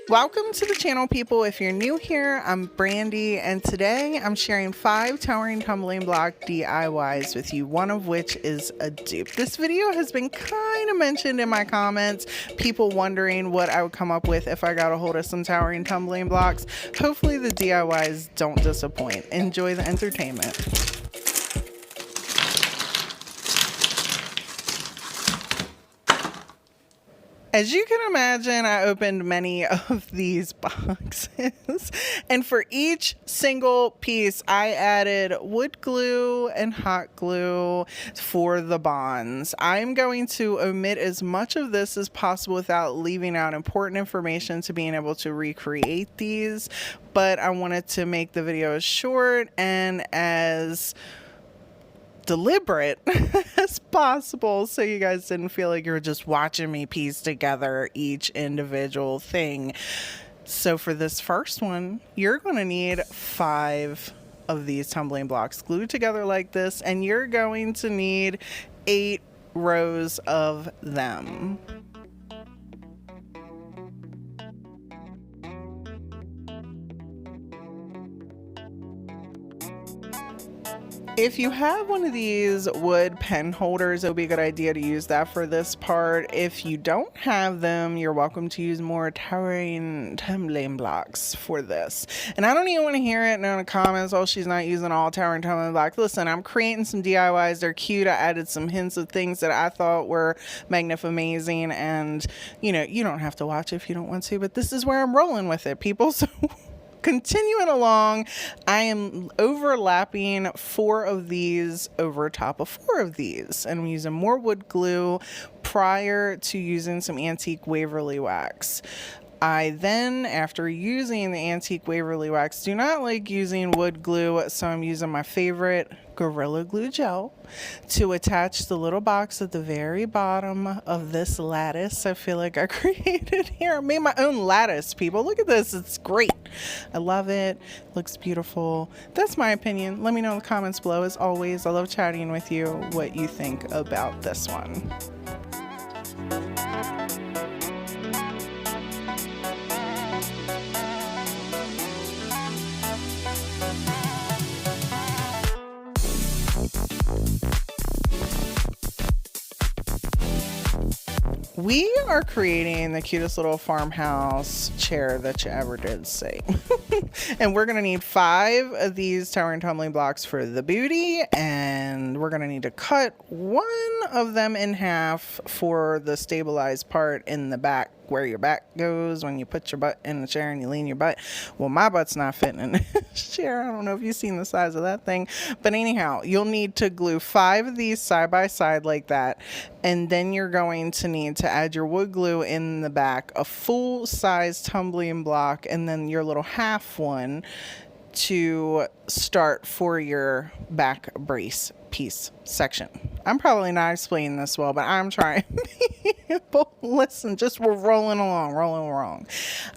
Welcome to the channel, people. If you're new here, I'm Brandi, and today I'm sharing 5 towering tumbling block DIYs with you, one of which is a dupe. This video has been kind of mentioned in my comments, people wondering what I would come up with if I got a hold of some towering tumbling blocks. Hopefully the DIYs don't disappoint. Enjoy the entertainment. As you can imagine, I opened many of these boxes, and for each single piece, I added wood glue and hot glue for the bonds. I'm going to omit as much of this as possible without leaving out important information to being able to recreate these, but I wanted to make the video as short and as deliberate as possible so you guys didn't feel like you were just watching me piece together each individual thing. So for this first one, you're going to need 5 of these tumbling blocks glued together like this, and you're going to need 8 rows of them. If you have one of these wood pen holders, it would be a good idea to use that for this part. If you don't have them, you're welcome to use more towering tumbling blocks for this. And I don't even want to hear it in the comments, oh, she's not using all towering tumbling blocks. Listen, I'm creating some DIYs. They're cute. I added some hints of things that I thought were magnificent, and you know, you don't have to watch if you don't want to, but this is where I'm rolling with it, people. So continuing along, I am overlapping 4 of these over top of 4 of these, and I'm using more wood glue prior to using some antique Waverly wax. I then, after using the antique Waverly wax, do not like using wood glue, so I'm using my favorite Gorilla Glue gel to attach the little box at the very bottom of this lattice. I feel like I created here. I made my own lattice, people. Look at this. It's great. I love it. Looks beautiful. That's my opinion. Let me know in the comments below. As always, I love chatting with you what you think about this one. We are creating the cutest little farmhouse chair that you ever did see. And we're going to need 5 of these towering tumbling blocks for the booty, and we're going to need to cut 1 of them in half for the stabilized part in the back, where your back goes when you put your butt in the chair and you lean your butt. Well, my butt's not fitting in this chair. I don't know if you've seen the size of that thing, but anyhow, you'll need to glue 5 of these side by side like that, and then you're going to need to add your wood glue in the back, a full size tumbling block, and then your little half one to start for your back brace piece section. I'm probably not explaining this well, but I'm trying. People, listen, just we're rolling along.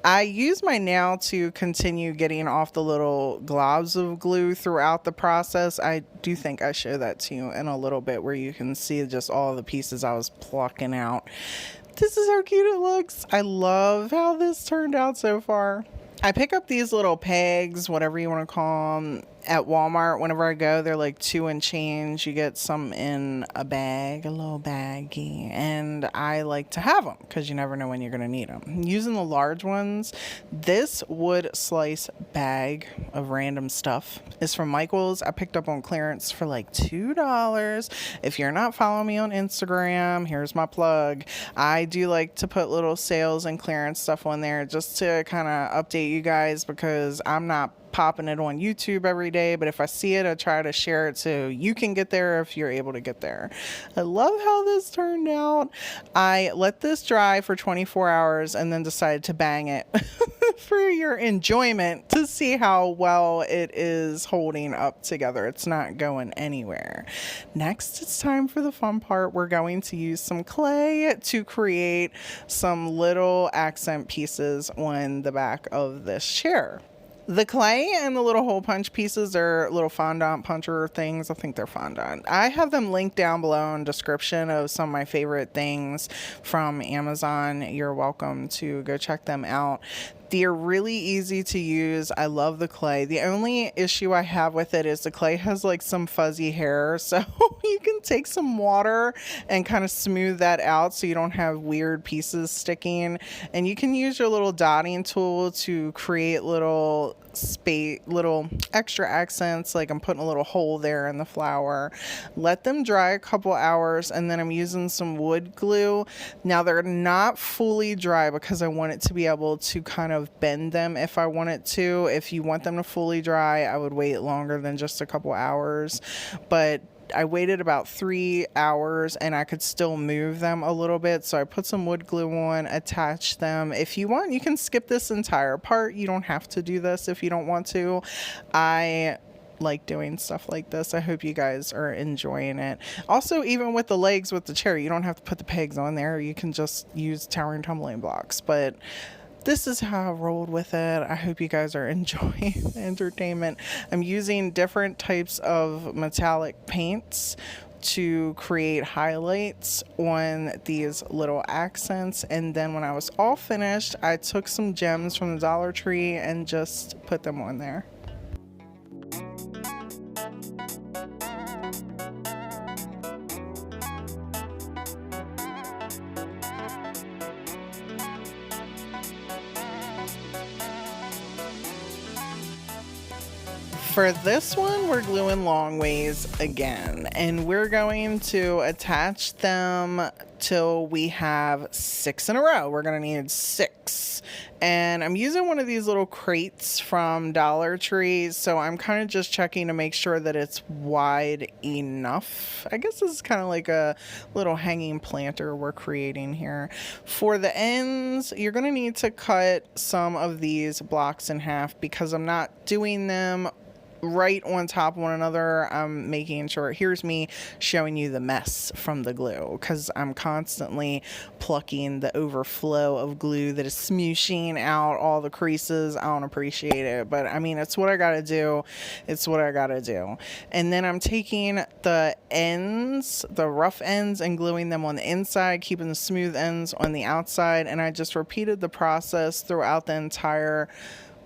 I use my nail to continue getting off the little globs of glue throughout the process. I do think I show that to you in a little bit, where you can see just all the pieces I was plucking out. This is how cute it looks. I love how this turned out so far. I pick up these little pegs, whatever you want to call them, at Walmart whenever I go. They're like 2 and change. You get some in a bag, a little baggie, and I like to have them because you never know when you're going to need them. Using the large ones, this wood slice bag of random stuff is from Micheals. I picked up on clearance for like $2. If you're not following me on Instagram, here's my plug. I do like to put little sales and clearance stuff on there just to kind of update you guys, because I'm not popping it on YouTube every day, but if I see it, I try to share it so you can get there if you're able to get there. I love how this turned out. I let this dry for 24 hours and then decided to bang it for your enjoyment to see how well it is holding up together. It's not going anywhere. Next, it's time for the fun part. We're going to use some clay to create some little accent pieces on the back of this chair. The clay and the little hole punch pieces are little fondant puncher things. I think they're fondant. I have them linked down below in description of some of my favorite things from Amazon. You're welcome to go check them out. They're really easy to use. I love the clay. The only issue I have with it is the clay has like some fuzzy hair. So you can take some water and kind of smooth that out so you don't have weird pieces sticking. And you can use your little dotting tool to create little extra accents. Like I'm putting a little hole there in the flower. Let them dry a couple hours, and then I'm using some wood glue. Now they're not fully dry because I want it to be able to kind of bend them if I want it to. If you want them to fully dry, I would wait longer than just a couple hours, but I waited about 3 hours and I could still move them a little bit. So I put some wood glue on, attached them. If you want, you can skip this entire part. You don't have to do this if you don't want to. I like doing stuff like this. I hope you guys are enjoying it. Also, even with the legs with the chair, you don't have to put the pegs on there. You can just use towering tumbling blocks. But this is how I rolled with it. I hope you guys are enjoying the entertainment. I'm using different types of metallic paints to create highlights on these little accents. And then when I was all finished, I took some gems from the Dollar Tree and just put them on there. For this one, we're gluing long ways again, and we're going to attach them till we have 6 in a row. We're gonna need 6. And I'm using one of these little crates from Dollar Tree, so I'm kind of just checking to make sure that it's wide enough. I guess this is kind of like a little hanging planter we're creating here. For the ends, you're gonna need to cut some of these blocks in half because I'm not doing them right on top of one another. I'm making sure, here's me showing you the mess from the glue, because I'm constantly plucking the overflow of glue that is smooshing out all the creases. I don't appreciate it, but I mean, it's what I gotta do. It's what I gotta do. And then I'm taking the ends, the rough ends, and gluing them on the inside, keeping the smooth ends on the outside. And I just repeated the process throughout the entire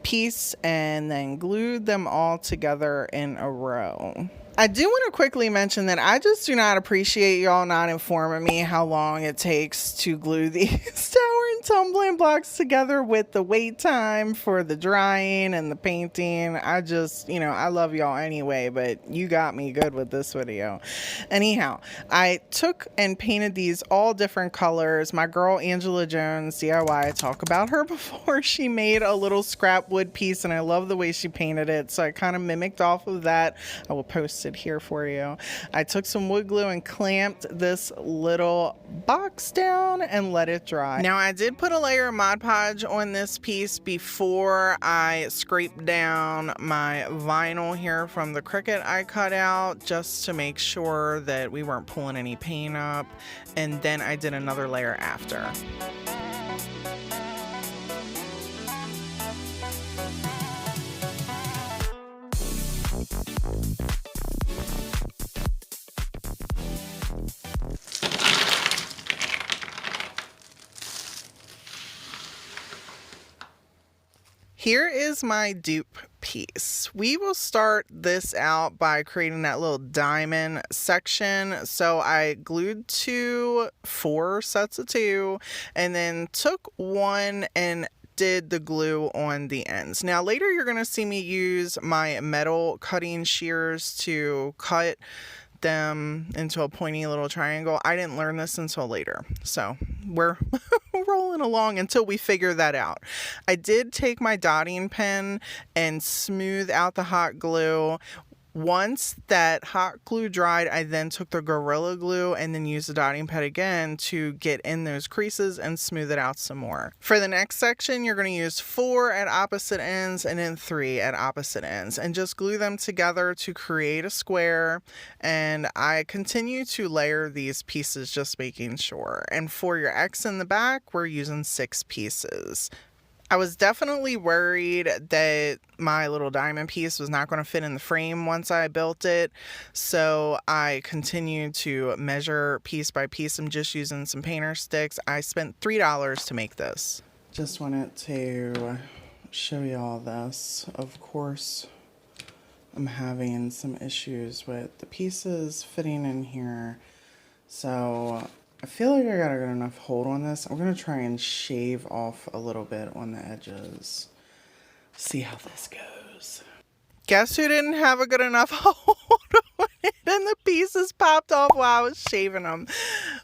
piece and then glued them all together in a row. I do want to quickly mention that I just do not appreciate y'all not informing me how long it takes to glue these towering tumbling blocks together with the wait time for the drying and the painting. I just, I love y'all anyway, but you got me good with this video. Anyhow, I took and painted these all different colors. My girl Angela Jones, DIY, I talk about her before. She made a little scrap wood piece and I love the way she painted it. So I kind of mimicked off of that. I will post it here for you. I took some wood glue and clamped this little box down and let it dry. Now I did put a layer of Mod Podge on this piece before I scraped down my vinyl here from the Cricut I cut out, just to make sure that we weren't pulling any paint up, and then I did another layer after. Here is my dupe piece. We will start this out by creating that little diamond section. So I glued 4 sets of 2 and then took one and did the glue on the ends. Now later you're going to see me use my metal cutting shears to cut them into a pointy little triangle. I didn't learn this until later, so we're rolling along until we figure that out. I did take my dotting pen and smooth out the hot glue. Once that hot glue dried, I then took the Gorilla Glue and then used the dotting pad again to get in those creases and smooth it out some more. For the next section, you're going to use 4 at opposite ends and then 3 at opposite ends and just glue them together to create a square. And I continue to layer these pieces, just making sure. And for your X in the back, we're using 6 pieces. I was definitely worried that my little diamond piece was not going to fit in the frame once I built it, so I continued to measure piece by piece. I'm just using some painter sticks. I spent $3 to make this. Just wanted to show you all this. Of course, I'm having some issues with the pieces fitting in here. So I feel like I got a good enough hold on this. I'm going to try and shave off a little bit on the edges. See how this goes. Guess who didn't have a good enough hold on it and the pieces popped off while I was shaving them?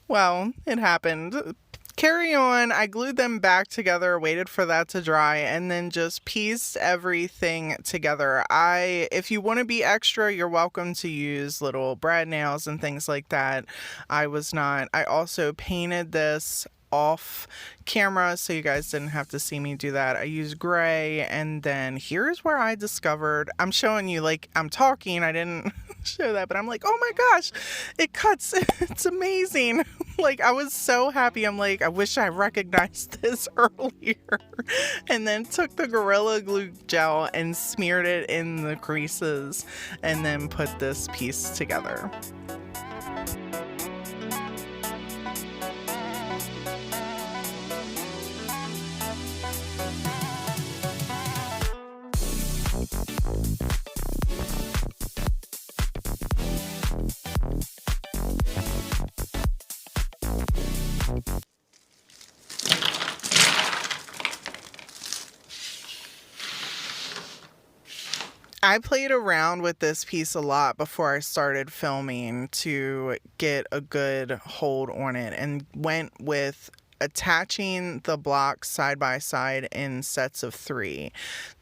Well, it happened. Carry on. I glued them back together, waited for that to dry, and then just pieced everything together. If you want to be extra, you're welcome to use little brad nails and things like that. I was not. I also painted this off camera so you guys didn't have to see me do that. I used gray, and then here's where I discovered, I'm showing you like I'm talking, I didn't show that, but I'm like, oh my gosh, it cuts. It's amazing. Like, I was so happy. I'm like, I wish I recognized this earlier. And then took the Gorilla Glue gel and smeared it in the creases and then put this piece together. I played around with this piece a lot before I started filming to get a good hold on it, and went with attaching the blocks side by side in sets of 3.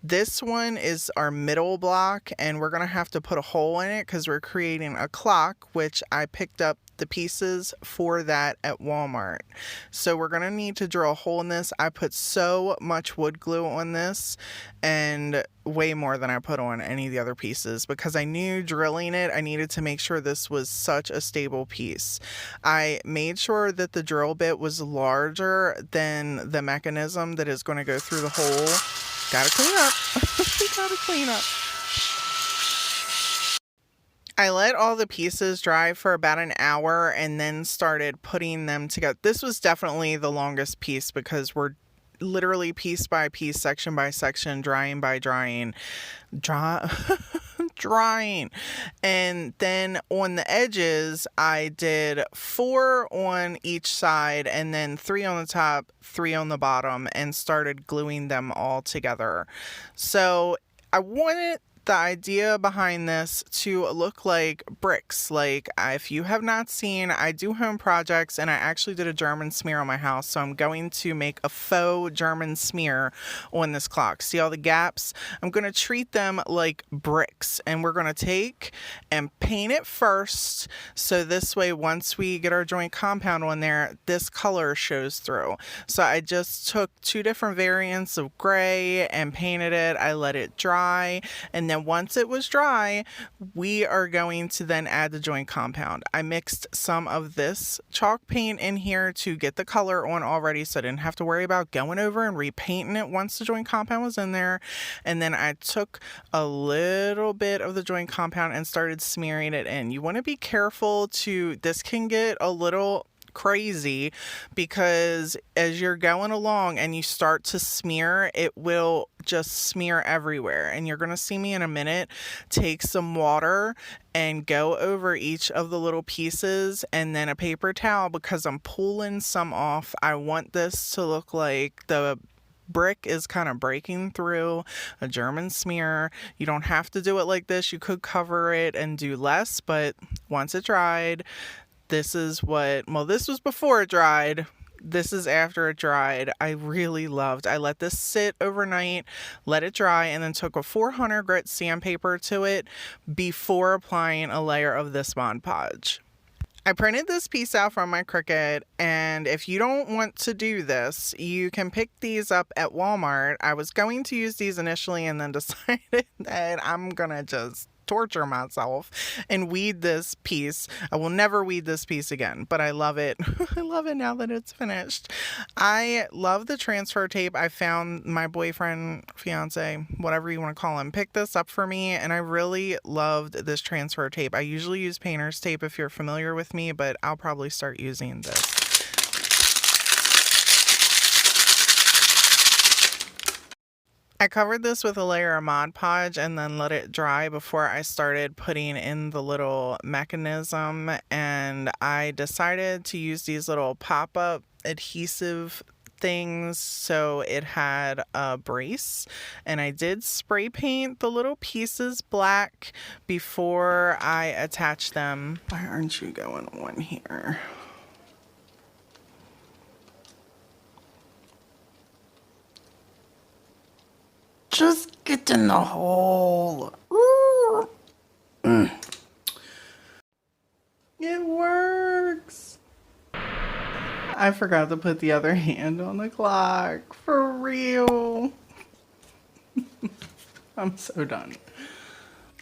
This one is our middle block, and we're going to have to put a hole in it because we're creating a clock, which I picked up the pieces for that at Walmart. So we're going to need to drill a hole in this. I put so much wood glue on this, and way more than I put on any of the other pieces, because I knew drilling it, I needed to make sure this was such a stable piece. I made sure that the drill bit was larger than the mechanism that is going to go through the hole. Gotta clean up. Gotta clean up. I let all the pieces dry for about an hour and then started putting them together. This was definitely the longest piece because we're literally piece by piece, section by section, drying by drying. Drying. And then on the edges, I did 4 on each side and then 3 on the top, 3 on the bottom, and started gluing them all together. So I wanted the idea behind this to look like bricks. Like, if you have not seen, I do home projects, and I actually did a German smear on my house, so I'm going to make a faux German smear on this clock. See all the gaps? I'm going to treat them like bricks, and we're going to take and paint it first, so this way once we get our joint compound on there, this color shows through. So I just took 2 different variants of gray and painted it. I let it dry, and then once it was dry, we are going to then add the joint compound. I mixed some of this chalk paint in here to get the color on already, so I didn't have to worry about going over and repainting it once the joint compound was in there. And then I took a little bit of the joint compound and started smearing it in. You want to be careful this can get a little crazy, because as you're going along and you start to smear, it will just smear everywhere. And you're going to see me in a minute take some water and go over each of the little pieces, and then a paper towel, because I'm pulling some off. I want this to look like the brick is kind of breaking through a German smear. You don't have to do it like this. You could cover it and do less, but once it dried, this is what, well, this was before it dried. This is after it dried. I really loved. I let this sit overnight, let it dry, and then took a 400 grit sandpaper to it before applying a layer of this Mod Podge. I printed this piece out from my Cricut, and if you don't want to do this, you can pick these up at Walmart. I was going to use these initially and then decided that I'm gonna just torture myself and weed this piece. I will never weed this piece again, but I love it. I love it now that it's finished. I love the transfer tape. I found my boyfriend, fiance, whatever you want to call him, picked this up for me, and I really loved this transfer tape. I usually use painter's tape if you're familiar with me, but I'll probably start using this. I covered this with a layer of Mod Podge and then let it dry before I started putting in the little mechanism, and I decided to use these little pop-up adhesive things so it had a brace, and I did spray paint the little pieces black before I attached them. Why aren't you going on here? Just get in the hole. It works. I forgot to put the other hand on the clock. For real. I'm so done.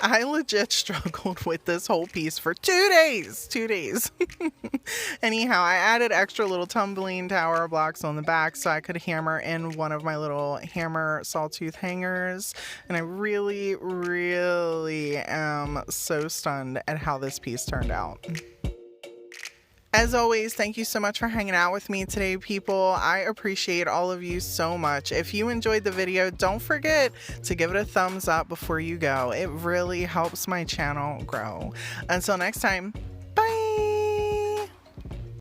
I legit struggled with this whole piece for 2 days. 2 days. Anyhow, I added extra little tumbling tower blocks on the back so I could hammer in one of my little hammer sawtooth hangers. And I really, really am so stunned at how this piece turned out. As always, thank you so much for hanging out with me today, people. I appreciate all of you so much. If you enjoyed the video, don't forget to give it a thumbs up before you go. It really helps my channel grow. Until next time.